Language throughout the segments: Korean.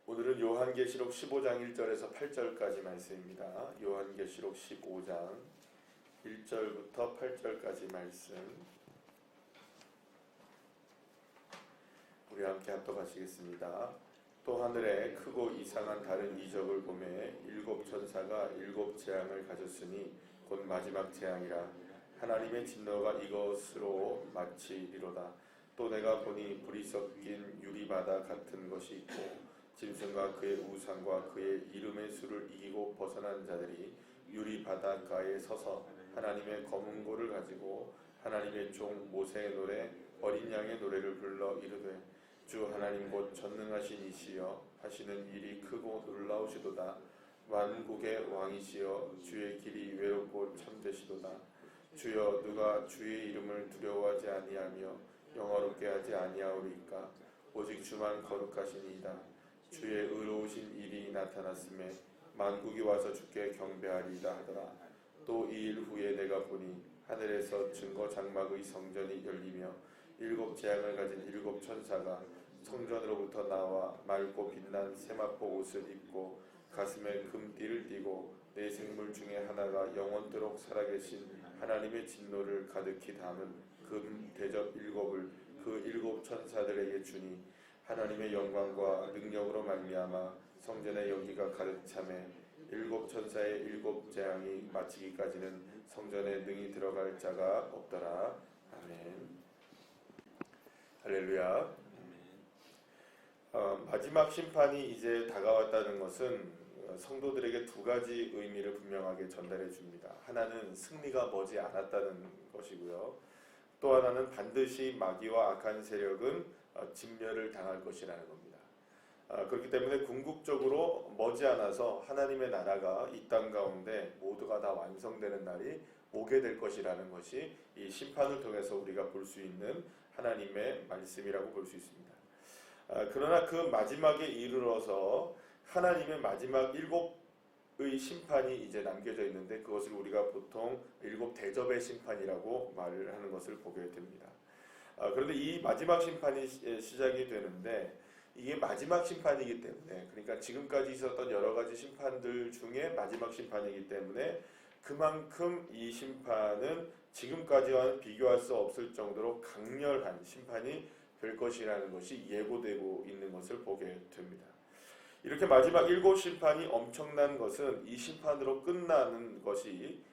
오늘은 요한계시록 15장 1절에서 8절까지 말씀입니다. 요한계시록 15장 1절부터 8절까지 말씀 우리 함께 합독하시겠습니다. 또 하늘에 크고 이상한 다른 이적을 보매 일곱 천사가 일곱 재앙을 가졌으니 곧 마지막 재앙이라. 하나님의 진노가 이것으로 마치리로다. 또 내가 보니 불이 섞인 유리바다 같은 것이 있고 짐승과 그의 우상과 그의 이름의 수를 이기고 벗어난 자들이 유리 바닷가에 서서 하나님의 검은 고를 가지고 하나님의 종 모세의 노래 어린 양의 노래를 불러 이르되 주 하나님 곧 전능하신 이시여 하시는 일이 크고 놀라우시도다. 만국의 왕이시여 주의 길이 외롭고 참되시도다. 주여 누가 주의 이름을 두려워하지 아니하며 영화롭게 하지 아니하오리까. 오직 주만 거룩하시니이다. 주의 의로우신 일이 나타났음에 만국이 와서 주께 경배하리이다 하더라. 또 이 일 후에 내가 보니 하늘에서 증거 장막의 성전이 열리며 일곱 재앙을 가진 일곱 천사가 성전으로부터 나와 맑고 빛난 세마포 옷을 입고 가슴에 금띠를 띠고 네 생물 중에 하나가 영원토록 살아계신 하나님의 진노를 가득히 담은 금 대접 일곱을 그 일곱 천사들에게 주니 하나님의 영광과 능력으로 말미암아 성전의 연기가 가득 차매 일곱 천사의 일곱 재앙이 마치기까지는 성전에 능히 들어갈 자가 없더라. 아멘. 할렐루야. 마지막 심판이 이제 다가왔다는 것은 성도들에게 두 가지 의미를 분명하게 전달해 줍니다. 하나는 승리가 머지 않았다는 것이고요. 또 하나는 반드시 마귀와 악한 세력은 진멸을 당할 것이라는 겁니다. 그렇기 때문에 궁극적으로 머지않아서 하나님의 나라가 이 땅 가운데 모두가 다 완성되는 날이 오게 될 것이라는 것이 이 심판을 통해서 우리가 볼 수 있는 하나님의 말씀이라고 볼 수 있습니다. 그러나 그 마지막에 이르러서 하나님의 마지막 일곱의 심판이 이제 남겨져 있는데 그것을 우리가 보통 일곱 대접의 심판이라고 말을 하는 것을 보게 됩니다. 그런데 이 마지막 심판이 시작이 되는데 이게 마지막 심판이기 때문에, 그러니까 지금까지 있었던 여러 가지 심판들 중에 마지막 심판이기 때문에 그만큼 이 심판은 지금까지와는 비교할 수 없을 정도로 강렬한 심판이 될 것이라는 것이 예고되고 있는 것을 보게 됩니다. 이렇게 마지막 일곱 심판이 엄청난 것은 이 심판으로 끝나는 것이기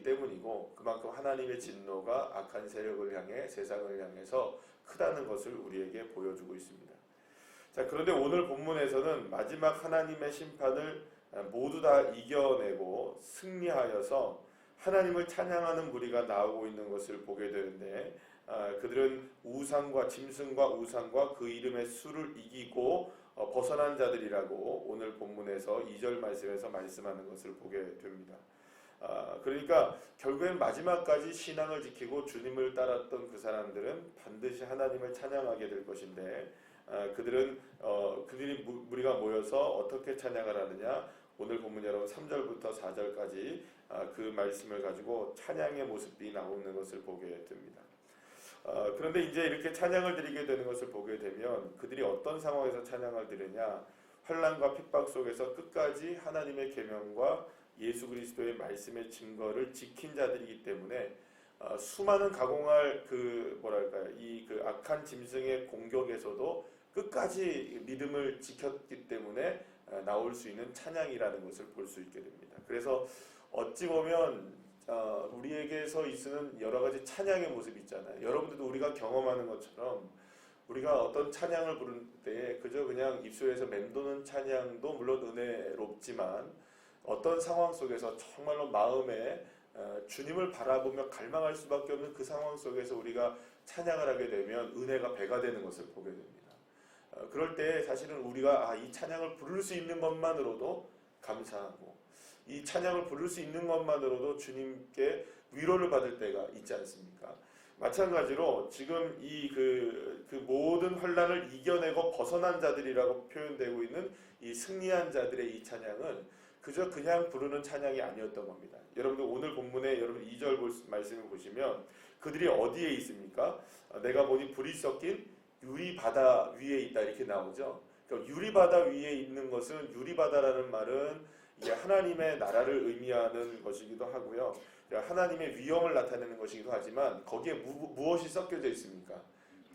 때문이고, 그만큼 하나님의 진노가 악한 세력을 향해 세상을 향해서 크다는 것을 우리에게 보여주고 있습니다. 자, 그런데 오늘 본문에서는 마지막 하나님의 심판을 모두 다 이겨내고 승리하여서 하나님을 찬양하는 무리가 나오고 있는 것을 보게 되는데, 그들은 우상과 짐승과 우상과 그 이름의 수를 이기고 벗어난 자들이라고 오늘 본문에서 2절 말씀에서 말씀하는 것을 보게 됩니다. 그러니까 결국엔 마지막까지 신앙을 지키고 주님을 따랐던 그 사람들은 반드시 하나님을 찬양하게 될 것인데, 그들이 무리가 모여서 어떻게 찬양을 하느냐, 오늘 본문 여러분 3절부터 4절까지 그 말씀을 가지고 찬양의 모습이 나오는 것을 보게 됩니다. 그런데 이제 이렇게 찬양을 드리게 되는 것을 보게 되면 그들이 어떤 상황에서 찬양을 드리냐, 환난과 핍박 속에서 끝까지 하나님의 계명과 예수 그리스도의 말씀의 증거를 지킨 자들이기 때문에 수많은 가공할 그 악한 짐승의 공격에서도 끝까지 믿음을 지켰기 때문에 나올 수 있는 찬양이라는 것을 볼 수 있게 됩니다. 그래서 어찌 보면 우리에게서 있는 여러 가지 찬양의 모습이 있잖아요. 여러분들도 우리가 경험하는 것처럼 우리가 어떤 찬양을 부를 때 그저 그냥 입술에서 맴도는 찬양도 물론 은혜롭지만 어떤 상황 속에서 정말로 마음에 주님을 바라보며 갈망할 수밖에 없는 그 상황 속에서 우리가 찬양을 하게 되면 은혜가 배가 되는 것을 보게 됩니다. 그럴 때 사실은 우리가 이 찬양을 부를 수 있는 것만으로도 감사하고 이 찬양을 부를 수 있는 것만으로도 주님께 위로를 받을 때가 있지 않습니까? 마찬가지로 지금 그 모든 환난을 이겨내고 벗어난 자들이라고 표현되고 있는 이 승리한 자들의 이 찬양은 그저 그냥 부르는 찬양이 아니었던 겁니다. 여러분들 오늘 본문에 여러분 2절 말씀을 보시면 그들이 어디에 있습니까? 내가 보니 불이 섞인 유리 바다 위에 있다 이렇게 나오죠. 그러니까 유리바다 위에 있는 것은 유리바다라는 말은 이게 하나님의 나라를 의미하는 것이기도 하고요. 하나님의 위엄을 나타내는 것이기도 하지만 거기에 무엇이 섞여져 있습니까?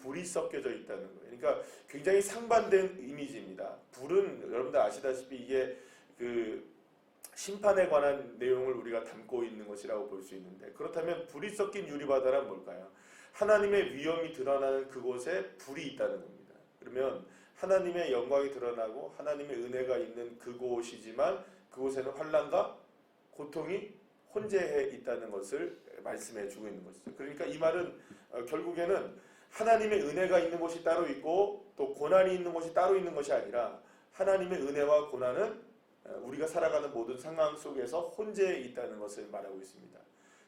불이 섞여져 있다는 거예요. 그러니까 굉장히 상반된 이미지입니다. 불은 여러분들 아시다시피 이게 그 심판에 관한 내용을 우리가 담고 있는 것이라고 볼 수 있는데, 그렇다면 불이 섞인 유리바다란 뭘까요? 하나님의 위엄이 드러나는 그곳에 불이 있다는 겁니다. 그러면 하나님의 영광이 드러나고 하나님의 은혜가 있는 그곳이지만 그곳에는 환난과 고통이 혼재해 있다는 것을 말씀해 주고 있는 것이죠. 그러니까 이 말은 결국에는 하나님의 은혜가 있는 곳이 따로 있고 또 고난이 있는 곳이 따로 있는 것이 아니라 하나님의 은혜와 고난은 우리가 살아가는 모든 상황 속에서 혼재해 있다는 것을 말하고 있습니다.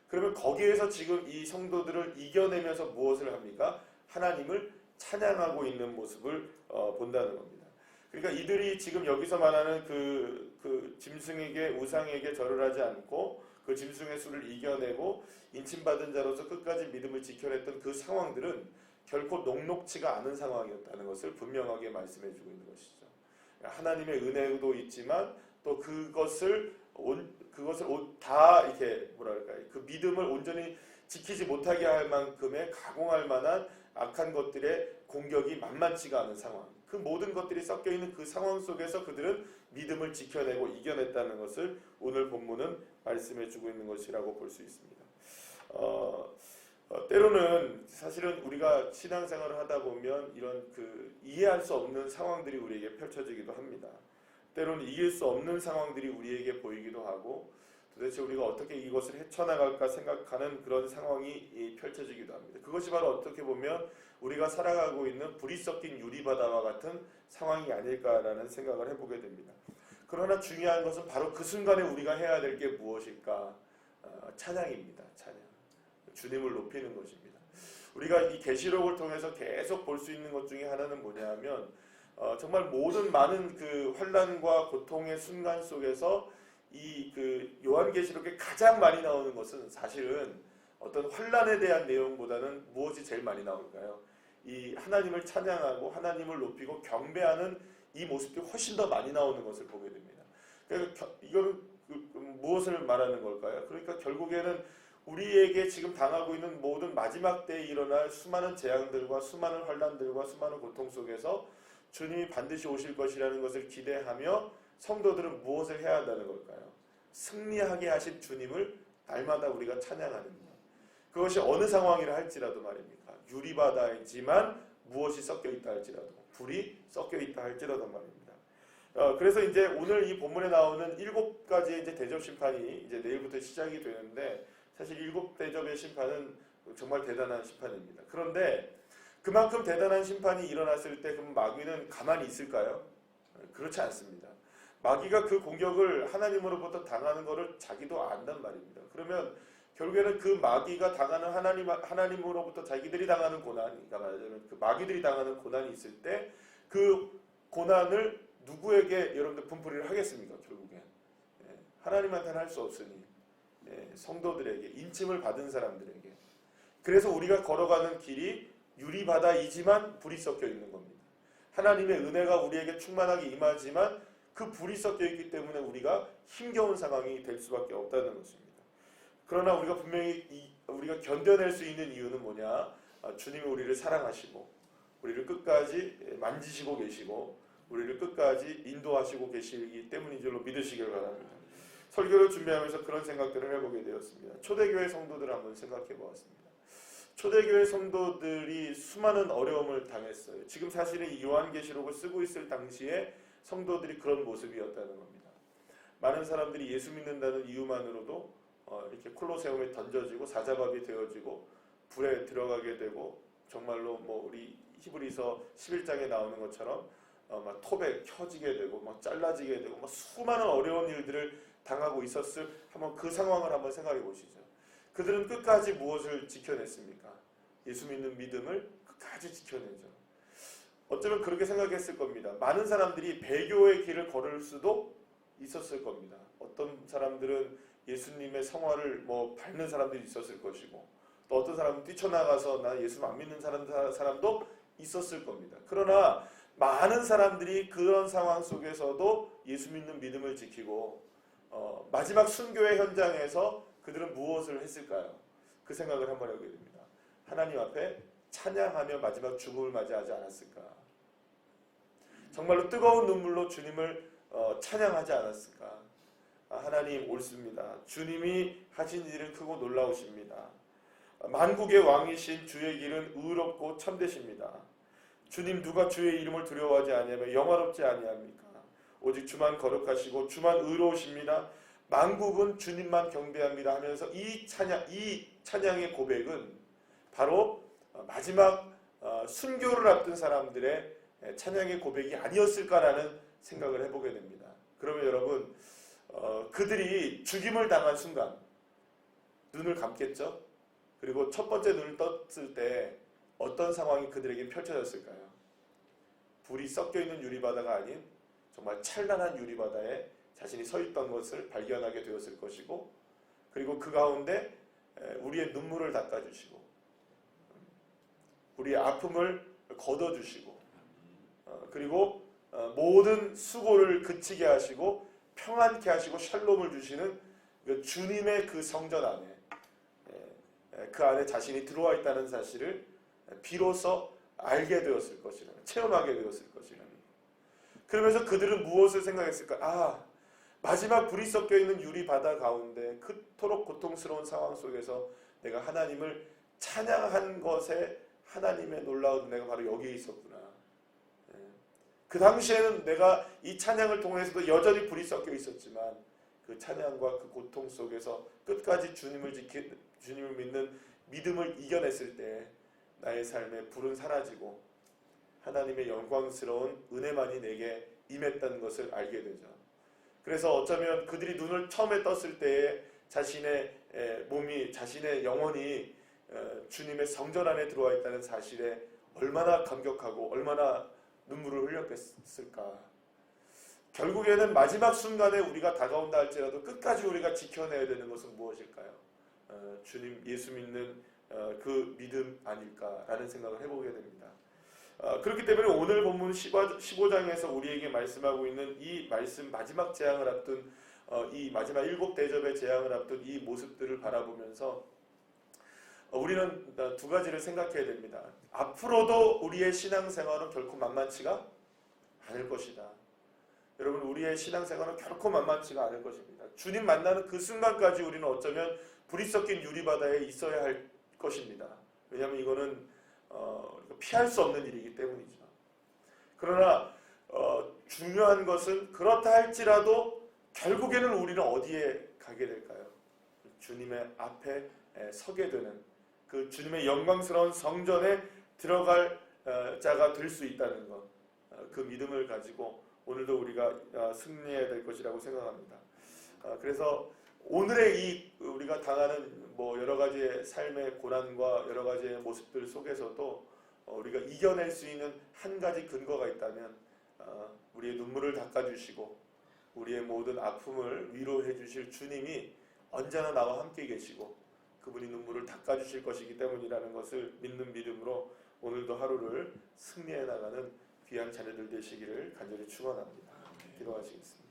그러면 거기에서 지금 이 성도들을 이겨내면서 무엇을 합니까? 하나님을 찬양하고 있는 모습을 본다는 겁니다. 그러니까 이들이 지금 여기서 말하는 그 짐승에게 우상에게 절을 하지 않고 그 짐승의 수를 이겨내고 인침받은 자로서 끝까지 믿음을 지켜냈던 그 상황들은 결코 녹록치가 않은 상황이었다는 것을 분명하게 말씀해주고 있는 것이죠. 하나님의 은혜도 있지만 또 그것을 다 이렇게 그 믿음을 온전히 지키지 못하게 할 만큼의 가공할 만한 악한 것들의 공격이 만만치가 않은 상황, 그 모든 것들이 섞여 있는 그 상황 속에서 그들은 믿음을 지켜내고 이겨냈다는 것을 오늘 본문은 말씀해주고 있는 것이라고 볼 수 있습니다. 때로는 사실은 우리가 신앙생활을 하다 보면 이런 이해할 수 없는 상황들이 우리에게 펼쳐지기도 합니다. 때로는 이길 수 없는 상황들이 우리에게 보이기도 하고 도대체 우리가 어떻게 이것을 헤쳐나갈까 생각하는 그런 상황이 펼쳐지기도 합니다. 그것이 바로 어떻게 보면 우리가 살아가고 있는 불이 섞인 유리바다와 같은 상황이 아닐까라는 생각을 해보게 됩니다. 그러나 중요한 것은 바로 그 순간에 우리가 해야 될 게 무엇일까? 찬양입니다. 찬양. 주님을 높이는 것입니다. 우리가 이 계시록을 통해서 계속 볼 수 있는 것 중에 하나는 뭐냐면 정말 모든 많은 그 환난과 고통의 순간 속에서 이 요한계시록에 가장 많이 나오는 것은 사실은 어떤 환난에 대한 내용보다는 무엇이 제일 많이 나올까요? 이 하나님을 찬양하고 하나님을 높이고 경배하는 이 모습이 훨씬 더 많이 나오는 것을 보게 됩니다. 그러니까 이건 무엇을 말하는 걸까요? 그러니까 결국에는 우리에게 지금 당하고 있는 모든 마지막 때에 일어날 수많은 재앙들과 수많은 환난들과 수많은 고통 속에서 주님이 반드시 오실 것이라는 것을 기대하며 성도들은 무엇을 해야 한다는 걸까요? 승리하게 하신 주님을 날마다 우리가 찬양하는 것. 그것이 어느 상황이라 할지라도 말입니까? 유리바다이지만 무엇이 섞여 있다 할지라도, 불이 섞여 있다 할지라도 말입니다. 그래서 이제 오늘 이 본문에 나오는 7가지의 이제 대접 심판이 이제 내일부터 시작이 되는데, 사실 7 대접의 심판은 정말 대단한 심판입니다. 그런데 그만큼 대단한 심판이 일어났을 때 그럼 마귀는 가만히 있을까요? 그렇지 않습니다. 마귀가 그 공격을 하나님으로부터 당하는 것을 자기도 안단 말입니다. 그러면 결국에는 그 마귀가 당하는 하나님으로부터 자기들이 당하는 고난, 그러니까 말하자면 그 마귀들이 당하는 고난이 있을 때 그 고난을 누구에게 여러분들 분풀이를 하겠습니까? 결국엔 하나님한테는 할 수 없으니 성도들에게, 인침을 받은 사람들에게. 그래서 우리가 걸어가는 길이 유리바다이지만 불이 섞여 있는 겁니다. 하나님의 은혜가 우리에게 충만하게 임하지만 그 불이 섞여 있기 때문에 우리가 힘겨운 상황이 될 수밖에 없다는 것입니다. 그러나 우리가 분명히 우리가 견뎌낼 수 있는 이유는 뭐냐? 주님이 우리를 사랑하시고 우리를 끝까지 만지시고 계시고 우리를 끝까지 인도하시고 계시기 때문인 줄로 믿으시길 바랍니다. 설교를 준비하면서 그런 생각들을 해보게 되었습니다. 초대교회 성도들을 한번 생각해 보았습니다. 초대교회 성도들이 수많은 어려움을 당했어요. 지금 사실은 이 요한계시록을 쓰고 있을 당시에 성도들이 그런 모습이었다는 겁니다. 많은 사람들이 예수 믿는다는 이유만으로도 이렇게 콜로세움에 던져지고 사자밥이 되어지고 불에 들어가게 되고, 정말로 우리 히브리서 11장에 나오는 것처럼 막 톱에 켜지게 되고 막 잘라지게 되고 막 수많은 어려운 일들을 당하고 있었을, 한번 그 상황을 한번 생각해 보시죠. 그들은 끝까지 무엇을 지켜냈습니까? 예수 믿는 믿음을 끝까지 지켜내죠. 어쩌면 그렇게 생각했을 겁니다. 많은 사람들이 배교의 길을 걸을 수도 있었을 겁니다. 어떤 사람들은 예수님의 성화를 밟는 사람들이 있었을 것이고, 또 어떤 사람은 뛰쳐나가서 나 예수 안 믿는 사람도 있었을 겁니다. 그러나 많은 사람들이 그런 상황 속에서도 예수 믿는 믿음을 지키고 마지막 순교의 현장에서 그들은 무엇을 했을까요? 그 생각을 한번 하게 됩니다. 하나님 앞에 찬양하며 마지막 죽음을 맞이하지 않았을까? 정말로 뜨거운 눈물로 주님을 찬양하지 않았을까? 하나님 옳습니다. 주님이 하신 일은 크고 놀라우십니다. 만국의 왕이신 주의 길은 의롭고 참되십니다. 주님 누가 주의 이름을 두려워하지 아니하며 영화롭지 아니합니까? 오직 주만 거룩하시고 주만 의로우십니다. 만국은 주님만 경배합니다 하면서 이 찬양의 고백은 바로 마지막 순교를 앞둔 사람들의 찬양의 고백이 아니었을까라는 생각을 해보게 됩니다. 그러면 여러분 그들이 죽임을 당한 순간 눈을 감겠죠? 그리고 첫 번째 눈을 떴을 때 어떤 상황이 그들에게 펼쳐졌을까요? 불이 섞여있는 유리바다가 아닌 정말 찬란한 유리바다에 자신이 서 있던 것을 발견하게 되었을 것이고, 그리고 그 가운데 우리의 눈물을 닦아주시고 우리의 아픔을 걷어주시고 그리고 모든 수고를 그치게 하시고 평안케 하시고 샬롬을 주시는 주님의 그 성전 안에 그 안에 자신이 들어와 있다는 사실을 비로소 알게 되었을 것이라는, 체험하게 되었을 것이라는. 그러면서 그들은 무엇을 생각했을까? 마지막 불이 섞여 있는 유리 바다 가운데 그토록 고통스러운 상황 속에서 내가 하나님을 찬양한 것에 하나님의 놀라운 은혜가 바로 여기에 있었구나. 그 당시에는 내가 이 찬양을 통해서도 여전히 불이 섞여 있었지만 그 찬양과 그 고통 속에서 끝까지 주님을 믿는 믿음을 이겨냈을 때 나의 삶에 불은 사라지고 하나님의 영광스러운 은혜만이 내게 임했다는 것을 알게 되죠. 그래서 어쩌면 그들이 눈을 처음에 떴을 때에 자신의 몸이, 자신의 영혼이 주님의 성전 안에 들어와 있다는 사실에 얼마나 감격하고 얼마나 눈물을 흘렸겠을까. 결국에는 마지막 순간에 우리가 다가온다 할지라도 끝까지 우리가 지켜내야 되는 것은 무엇일까요? 주님 예수 믿는 그 믿음 아닐까라는 생각을 해보게 됩니다. 그렇기 때문에 오늘 본문 15장에서 우리에게 말씀하고 있는 이 말씀, 마지막 재앙을 앞둔 이 마지막 7 대접의 재앙을 앞둔 이 모습들을 바라보면서 우리는 두 가지를 생각해야 됩니다. 앞으로도 우리의 신앙생활은 결코 만만치가 않을 것이다. 여러분, 우리의 신앙생활은 결코 만만치가 않을 것입니다. 주님 만나는 그 순간까지 우리는 어쩌면 불이 섞인 유리바다에 있어야 할 것입니다. 왜냐하면 이거는 피할 수 없는 일이기 때문이죠. 그러나 중요한 것은 그렇다 할지라도 결국에는 우리는 어디에 가게 될까요? 주님의 앞에 서게 되는 그 주님의 영광스러운 성전에 들어갈 자가 될 수 있다는 것, 그 믿음을 가지고 오늘도 우리가 승리해야 될 것이라고 생각합니다. 그래서 오늘의 우리가 당하는 여러 가지의 삶의 고난과 여러 가지의 모습들 속에서도 우리가 이겨낼 수 있는 한 가지 근거가 있다면 우리의 눈물을 닦아주시고 우리의 모든 아픔을 위로해 주실 주님이 언제나 나와 함께 계시고 그분이 눈물을 닦아주실 것이기 때문이라는 것을 믿는 믿음으로 오늘도 하루를 승리해 나가는 귀한 자녀들 되시기를 간절히 축원합니다. 기도하시겠습니다.